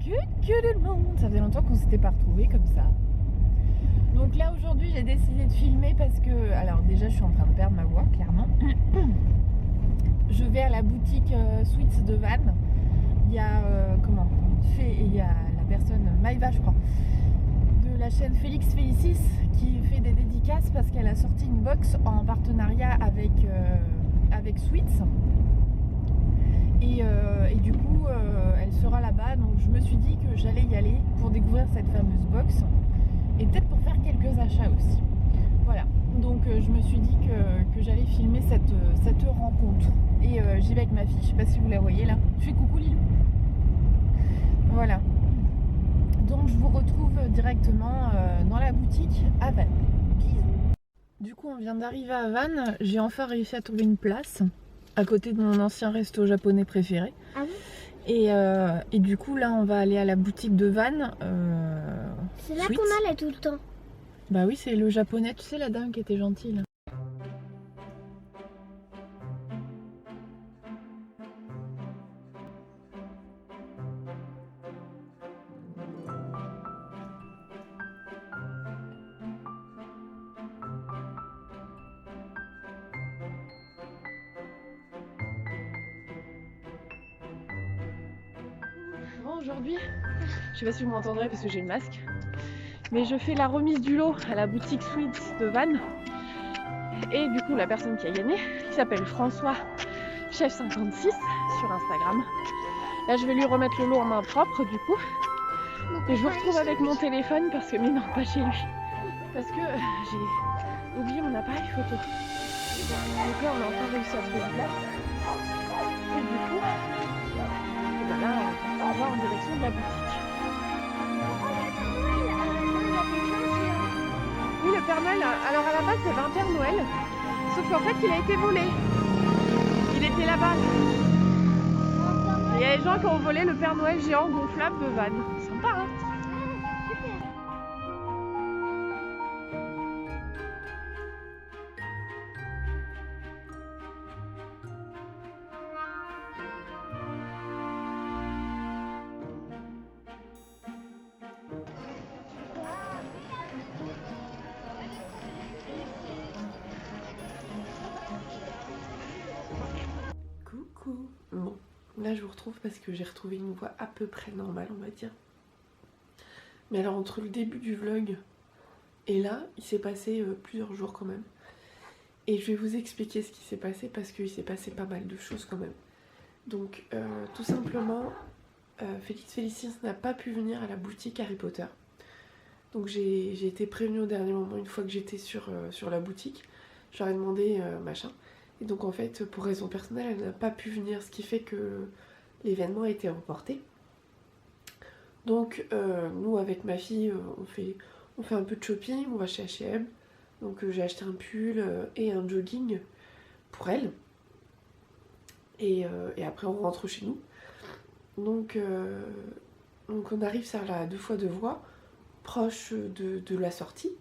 Coucou tout le monde. Ça faisait longtemps qu'on s'était pas retrouvés comme ça. Donc là aujourd'hui j'ai décidé de filmer parce que, alors déjà je suis en train de perdre ma voix clairement. Je vais à la boutique Sweets de Vannes. Il y a il y a la personne Maïva je crois de la chaîne Félix Félicis qui fait des dédicaces parce qu'elle a sorti une box en partenariat avec Sweets. Et du coup elle sera là-bas, donc je me suis dit que j'allais y aller pour découvrir cette fameuse box et peut-être pour faire quelques achats aussi. Voilà, donc je me suis dit que j'allais filmer cette rencontre et j'y vais avec ma fille, je sais pas si vous la voyez là, je fais coucou Lilou. Voilà, donc je vous retrouve directement dans la boutique à Vannes. Bisous. Du coup on vient d'arriver à Vannes, j'ai enfin réussi à trouver une place à côté de mon ancien resto japonais préféré. Ah oui. Et du coup là on va aller à la boutique de Vannes. C'est là Sweets. qu'on allait tout le temps. Bah oui, c'est le japonais, tu sais la dame qui était gentille là. Bon, aujourd'hui, je sais pas si vous m'entendrez parce que j'ai le masque, mais je fais la remise du lot à la boutique Sweets de Vannes. Et du coup la personne qui a gagné, qui s'appelle François Chef56 sur Instagram. Là je vais lui remettre le lot en main propre du coup. Et je vous retrouve avec mon téléphone parce que, mais non pas chez lui, parce que j'ai oublié mon appareil photo. Donc là on a enfin réussi à trouver une place. Et du coup, et ben là on va en direction de la boutique. Oui, le Père Noël, alors à la base il y avait un Père Noël, sauf qu'en fait il a été volé. Il était là-bas. Il y a des gens qui ont volé le Père Noël géant gonflable de Vannes. Sympa hein. Coucou. Bon, là je vous retrouve parce que j'ai retrouvé une voix à peu près normale on va dire. Mais alors entre le début du vlog et là, il s'est passé plusieurs jours quand même. Et je vais vous expliquer ce qui s'est passé parce qu'il s'est passé pas mal de choses quand même. Donc tout simplement, Félix Félicis n'a pas pu venir à la boutique Harry Potter. Donc j'ai été prévenue au dernier moment une fois que j'étais sur la boutique. Je leur ai demandé machin. Et donc en fait, pour raison personnelle, elle n'a pas pu venir, ce qui fait que l'événement a été reporté. Donc nous avec ma fille, on fait un peu de shopping, on va chez H&M. Donc j'ai acheté un pull et un jogging pour elle. Et après on rentre chez nous. Donc on arrive sur la 2 fois 2 voies, proche de la sortie.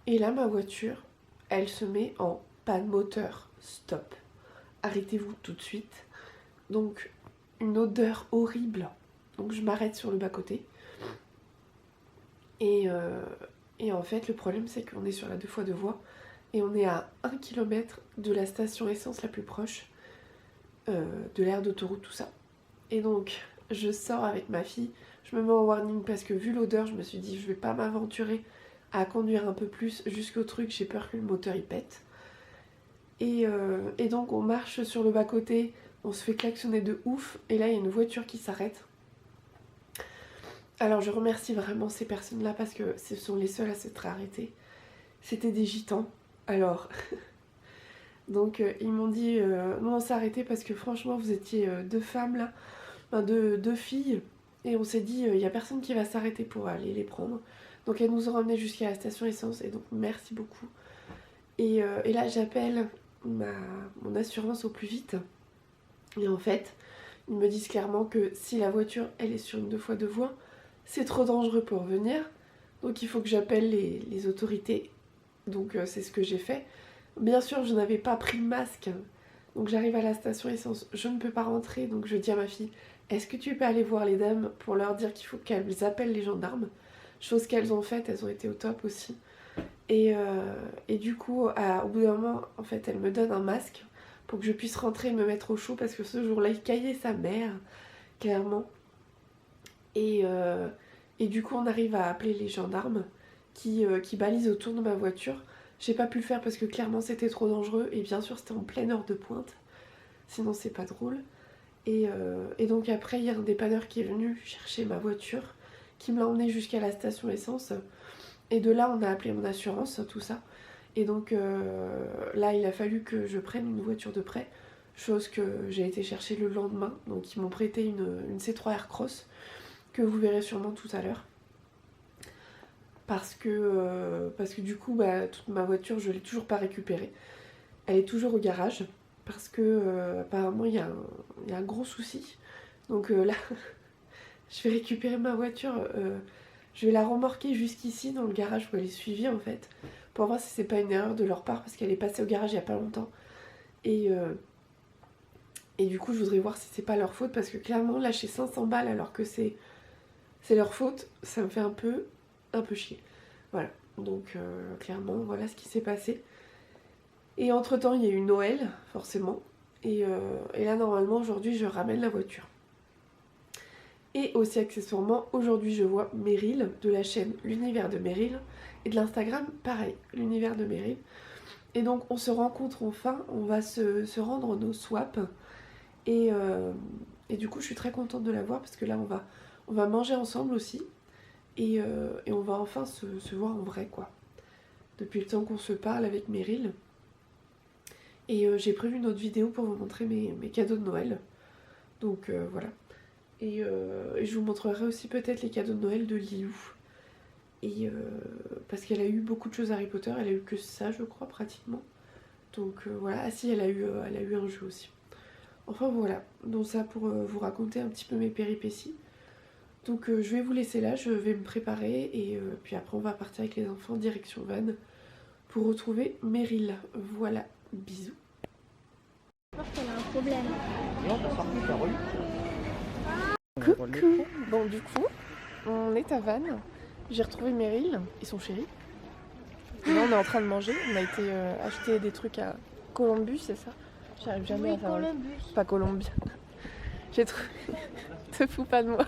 Et là ma voiture, elle se met en panne moteur. Stop. Arrêtez-vous tout de suite. Donc une odeur horrible. Donc je m'arrête sur le bas-côté. Et en fait le problème c'est qu'on est sur la 2 fois 2 voies. Et on est à 1 km de la station essence la plus proche. De l'aire d'autoroute, tout ça. Et donc je sors avec ma fille. Je me mets en warning parce que vu l'odeur je me suis dit je vais pas m'aventurer à conduire un peu plus jusqu'au truc. J'ai peur que le moteur il pète. Et donc on marche sur le bas-côté. On se fait klaxonner de ouf. Et là il y a une voiture qui s'arrête. Alors je remercie vraiment ces personnes-là parce que ce sont les seules à s'être arrêtées. C'était des gitans. Alors, donc ils m'ont dit non on s'est arrêté parce que franchement vous étiez deux femmes là, enfin deux filles. Et on s'est dit il n'y a personne qui va s'arrêter pour aller les prendre. Donc elles nous ont ramenés jusqu'à la station essence et donc merci beaucoup. Et là j'appelle mon assurance au plus vite. Et en fait, ils me disent clairement que si la voiture elle est sur une 2 fois 2 voies, c'est trop dangereux pour venir, donc il faut que j'appelle les autorités. Donc c'est ce que j'ai fait. Bien sûr, je n'avais pas pris le masque, donc j'arrive à la station essence, je ne peux pas rentrer, donc je dis à ma fille, est-ce que tu peux aller voir les dames pour leur dire qu'il faut qu'elles appellent les gendarmes? Chose qu'elles ont faite, elles ont été au top aussi. Et du coup, au bout d'un moment, en fait, elle me donne un masque pour que je puisse rentrer et me mettre au chaud parce que ce jour-là, il caillait sa mère, clairement. Et du coup, on arrive à appeler les gendarmes qui balisent autour de ma voiture. J'ai pas pu le faire parce que clairement, c'était trop dangereux et bien sûr, c'était en pleine heure de pointe. Sinon, c'est pas drôle. Et donc après, il y a un dépanneur qui est venu chercher ma voiture, qui me l'a emmenée jusqu'à la station essence. Et de là, on a appelé mon assurance, tout ça. Et donc là, il a fallu que je prenne une voiture de prêt, chose que j'ai été chercher le lendemain. Donc ils m'ont prêté une C3 Aircross, que vous verrez sûrement tout à l'heure. Parce que du coup, toute ma voiture, je ne l'ai toujours pas récupérée. Elle est toujours au garage, parce que apparemment, il y a un gros souci. Donc là, je vais récupérer ma voiture, je vais la remorquer jusqu'ici dans le garage où elle est suivie en fait, pour voir si c'est pas une erreur de leur part parce qu'elle est passée au garage il y a pas longtemps. Et du coup je voudrais voir si c'est pas leur faute parce que clairement lâcher 500 balles alors que c'est leur faute, ça me fait un peu chier. Voilà, donc clairement voilà ce qui s'est passé. Et entre temps il y a eu Noël forcément, et là normalement aujourd'hui je ramène la voiture. Et aussi accessoirement, aujourd'hui je vois Meryl de la chaîne L'Univers de Meryl et de l'Instagram pareil, L'Univers de Meryl. Et donc on se rencontre enfin, on va se rendre nos swaps. Et du coup je suis très contente de la voir parce que là on va manger ensemble aussi. Et on va enfin se voir en vrai quoi. Depuis le temps qu'on se parle avec Meryl. Et j'ai prévu une autre vidéo pour vous montrer mes cadeaux de Noël. Donc voilà. Et je vous montrerai aussi peut-être les cadeaux de Noël de Lilou. Et parce qu'elle a eu beaucoup de choses Harry Potter, elle a eu que ça je crois pratiquement. Donc voilà, ah si elle a eu un jeu aussi. Enfin voilà, donc ça pour vous raconter un petit peu mes péripéties. Donc je vais vous laisser là, je vais me préparer et puis après on va partir avec les enfants direction Vannes pour retrouver Meryl. Voilà, bisous. Je pense qu'elle a un problème. Coucou. Bon du coup, on est à Vannes. J'ai retrouvé Meryl et son chéri. Et là on est en train de manger. On a été acheter des trucs à Columbus, c'est ça? J'arrive jamais à faire. Columbus. Pas Columbia. J'ai trouvé. Te fous pas de moi.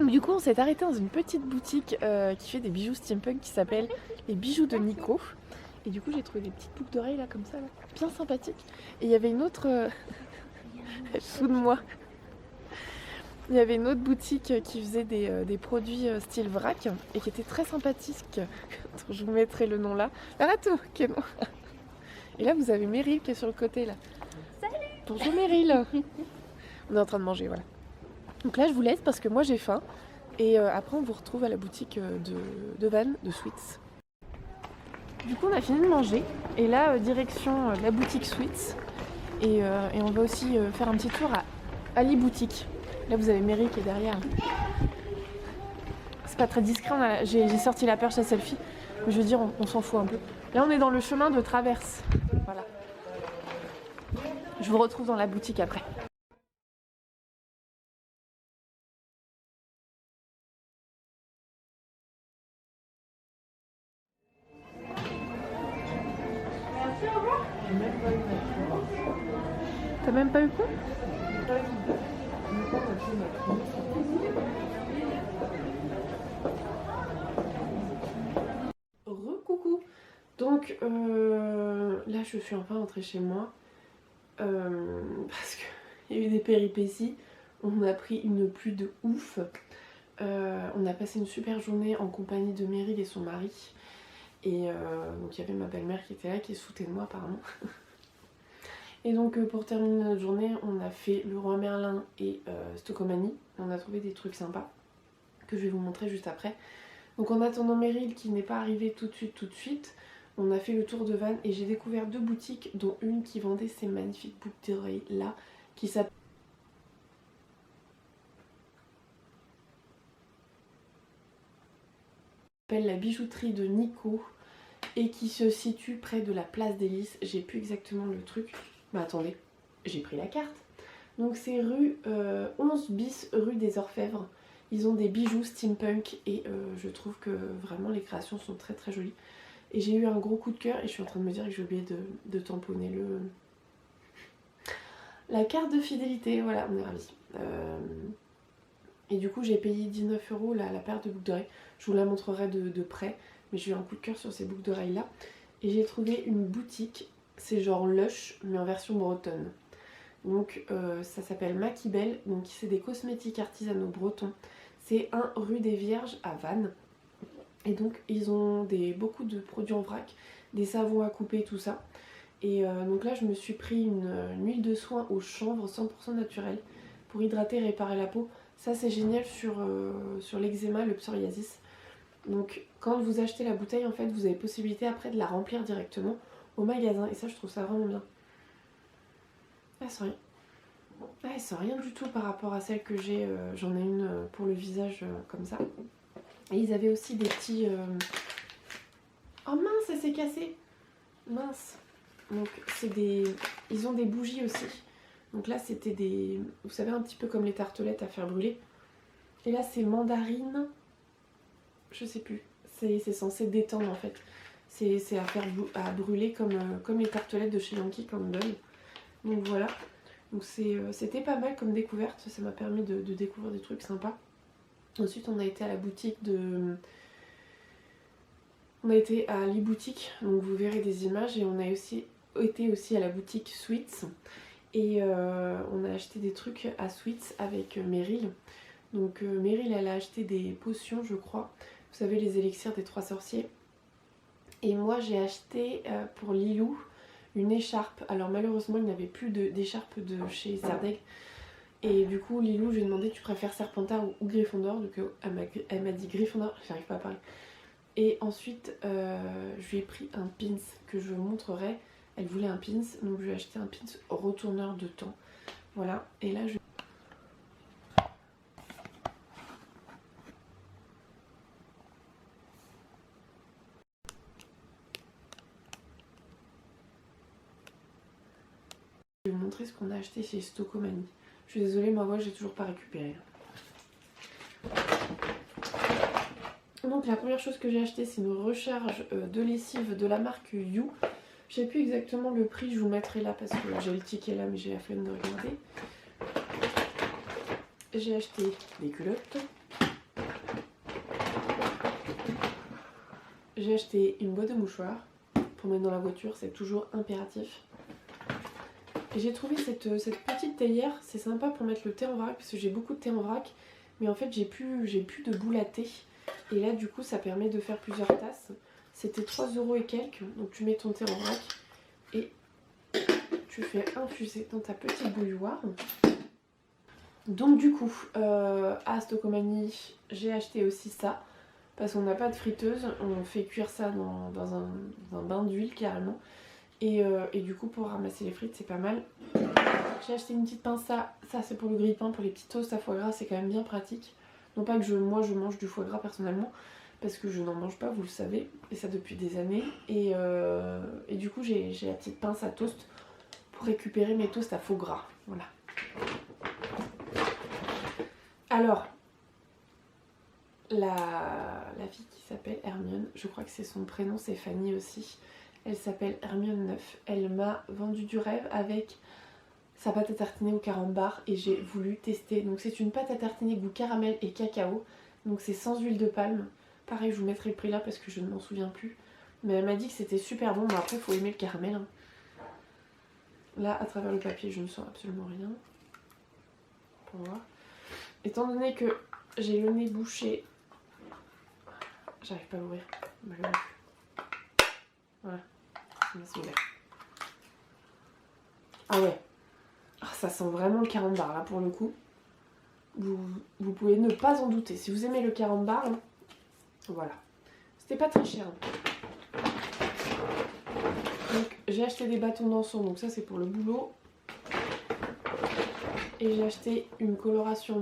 Du coup on s'est arrêté dans une petite boutique qui fait des bijoux steampunk qui s'appelle les bijoux de Nico. Et du coup j'ai trouvé des petites boucles d'oreilles là comme ça, là, bien sympathiques. Et il y avait une autre. Elle se fout de moi. Il y avait une autre boutique qui faisait des produits style vrac et qui était très sympathique. Je vous mettrai le nom là. Arrête, ok, non. Et là vous avez Meryl qui est sur le côté là. Salut. Bonjour Meryl. On est en train de manger, voilà. Donc là je vous laisse parce que moi j'ai faim. Et après on vous retrouve à la boutique de Vannes, de Sweets. Du coup on a fini de manger. Et là direction la boutique Sweets. Et on va aussi faire un petit tour à Ali Boutique. Là vous avez Meryl qui est derrière. C'est pas très discret, j'ai sorti la perche à selfie. Mais je veux dire, on s'en fout un peu. Là on est dans le chemin de traverse. Voilà. Je vous retrouve dans la boutique après. T'as même pas eu quoi? Re-coucou. Donc là je suis enfin rentrée chez moi parce qu'il y a eu des péripéties. On a pris une pluie de ouf. On a passé une super journée en compagnie de Meryl et son mari. Et donc il y avait ma belle-mère qui était là, qui se foutait de moi apparemment. Et donc pour terminer notre journée, on a fait le Roi Merlin et Stockomanie. On a trouvé des trucs sympas que je vais vous montrer juste après. Donc en attendant Meryl qui n'est pas arrivée tout de suite, on a fait le tour de Vannes et j'ai découvert deux boutiques, dont une qui vendait ces magnifiques boucles d'oreilles là, qui s'appelle la bijouterie de Nico et qui se situe près de la place des Lys. J'ai plus exactement le truc. Mais attendez, j'ai pris la carte. Donc c'est rue 11 bis rue des Orfèvres. Ils ont des bijoux steampunk et je trouve que vraiment les créations sont très très jolies. Et j'ai eu un gros coup de cœur et je suis en train de me dire que j'ai oublié de tamponner la carte de fidélité. Voilà, on est ravis. Et du coup j'ai payé 19 € la paire de boucles d'oreilles. Je vous la montrerai de près, mais j'ai eu un coup de cœur sur ces boucles d'oreilles là. Et j'ai trouvé une boutique, c'est genre Lush mais en version bretonne. Donc ça s'appelle Maquibel, donc c'est des cosmétiques artisanaux bretons. C'est 1 rue des Vierges à Vannes. Et donc ils ont beaucoup de produits en vrac, des savons à couper, tout ça. Et donc là je me suis pris une huile de soin au chanvre 100% naturelle pour hydrater et réparer la peau. Ça c'est génial sur l'eczéma, le psoriasis. Donc quand vous achetez la bouteille en fait vous avez possibilité après de la remplir directement au magasin et ça je trouve ça vraiment bien. Ah c'est rien. Ah, c'est rien du tout par rapport à celle que j'ai. J'en ai une pour le visage comme ça. Et ils avaient aussi des petits... Oh mince, ça s'est cassé. Mince. Donc c'est des... Ils ont des bougies aussi. Donc là c'était des... Vous savez un petit peu comme les tartelettes à faire brûler. Et là c'est mandarine. Je sais plus. C'est censé détendre en fait. C'est à faire à brûler comme les tartelettes de chez Yankee Candle. Donc voilà. Donc c'était pas mal comme découverte. Ça m'a permis de découvrir des trucs sympas. Ensuite on a été à la boutique de... On a été à l'e-boutique, donc vous verrez des images. Et on a été aussi à la boutique Sweets. Et on a acheté des trucs à Sweets avec Meryl. Donc Meryl elle a acheté des potions je crois. Vous savez les élixirs des 3 sorciers. Et moi j'ai acheté pour Lilou une écharpe. Alors malheureusement il n'y avait plus d'écharpe de chez Zerdeg. Et du coup Lilou je lui ai demandé tu préfères Serpentard ou Gryffondor. Donc elle m'a dit Gryffondor, j'arrive pas à parler. Et ensuite je lui ai pris un pins que je vous montrerai. Elle voulait un pins donc je lui ai acheté un pins retourneur de temps. Voilà et là je... Je vais vous montrer ce qu'on a acheté chez Stocomanie. Je suis désolée, ma voix, j'ai toujours pas récupéré. Donc la première chose que j'ai acheté, c'est une recharge de lessive de la marque You. Je sais plus exactement le prix, je vous mettrai là parce que j'ai le ticket là, mais j'ai la flemme de regarder. J'ai acheté des culottes. J'ai acheté une boîte de mouchoirs pour mettre dans la voiture, c'est toujours impératif. Et j'ai trouvé cette petite théière, c'est sympa pour mettre le thé en vrac parce que j'ai beaucoup de thé en vrac. Mais en fait j'ai plus de boule à thé. Et là du coup ça permet de faire plusieurs tasses. C'était 3 € et quelques. Donc tu mets ton thé en vrac et tu fais infuser dans ta petite bouilloire. Donc du coup à Stocomanie j'ai acheté aussi ça. Parce qu'on n'a pas de friteuse, on fait cuire ça dans un bain d'huile carrément. Et du coup pour ramasser les frites c'est pas mal. J'ai acheté une petite pince, ça c'est pour le grille-pain, pour les petits toasts à foie gras, c'est quand même bien pratique. Non pas que moi je mange du foie gras personnellement, parce que je n'en mange pas, vous le savez, et ça depuis des années. Et du coup j'ai la petite pince à toast pour récupérer mes toasts à foie gras. Voilà. Alors, la fille qui s'appelle Hermione, je crois que c'est son prénom, c'est Fanny aussi. Elle s'appelle Hermione 9. Elle m'a vendu du rêve avec sa pâte à tartiner au carambar et j'ai voulu tester. Donc c'est une pâte à tartiner goût caramel et cacao. Donc c'est sans huile de palme. Pareil, je vous mettrai le prix là parce que je ne m'en souviens plus. Mais elle m'a dit que c'était super bon. Mais après, il faut aimer le caramel. Hein. Là, à travers le papier, je ne sens absolument rien. Pour voir. Étant donné que j'ai le nez bouché, j'arrive pas à l'ouvrir. Voilà. Ah ouais. Oh, ça sent vraiment le carambar là pour le coup. Vous pouvez ne pas en douter. Si vous aimez le carambar, hein, voilà. C'était pas très cher. Donc j'ai acheté des bâtons d'encens, donc ça c'est pour le boulot. Et j'ai acheté une coloration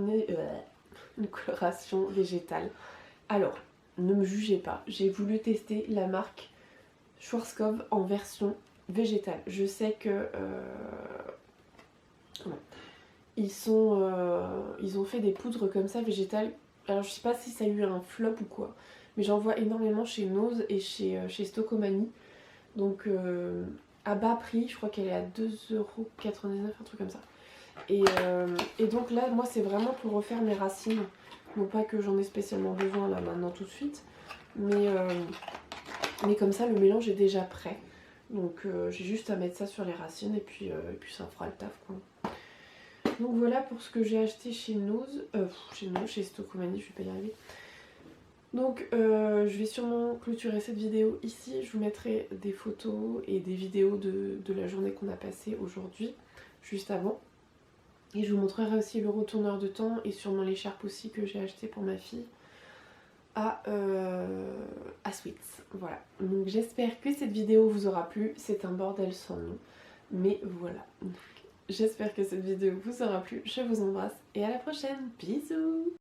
végétale. Alors, ne me jugez pas, j'ai voulu tester la marque Schwarzkopf en version végétale. Je sais que ils ont fait des poudres comme ça végétales. Alors je sais pas si ça a eu un flop ou quoi, mais j'en vois énormément chez Nose et chez Stocomanie. Donc à bas prix, je crois qu'elle est à 2,99€, un truc comme ça. Et donc là, moi c'est vraiment pour refaire mes racines. Non pas que j'en ai spécialement besoin là maintenant tout de suite, mais comme ça le mélange est déjà prêt. Donc j'ai juste à mettre ça sur les racines et puis ça fera le taf quoi. Donc voilà pour ce que j'ai acheté chez Nose, chez Stocomanie, je vais pas y arriver. Donc je vais sûrement clôturer cette vidéo ici, je vous mettrai des photos et des vidéos de la journée qu'on a passée aujourd'hui, juste avant. Et je vous montrerai aussi le retourneur de temps et sûrement l'écharpe aussi que j'ai acheté pour ma fille à Sweets. Voilà, donc j'espère que cette vidéo vous aura plu, c'est un bordel sans nom, mais voilà. J'espère que cette vidéo vous aura plu, je vous embrasse et à la prochaine, bisous.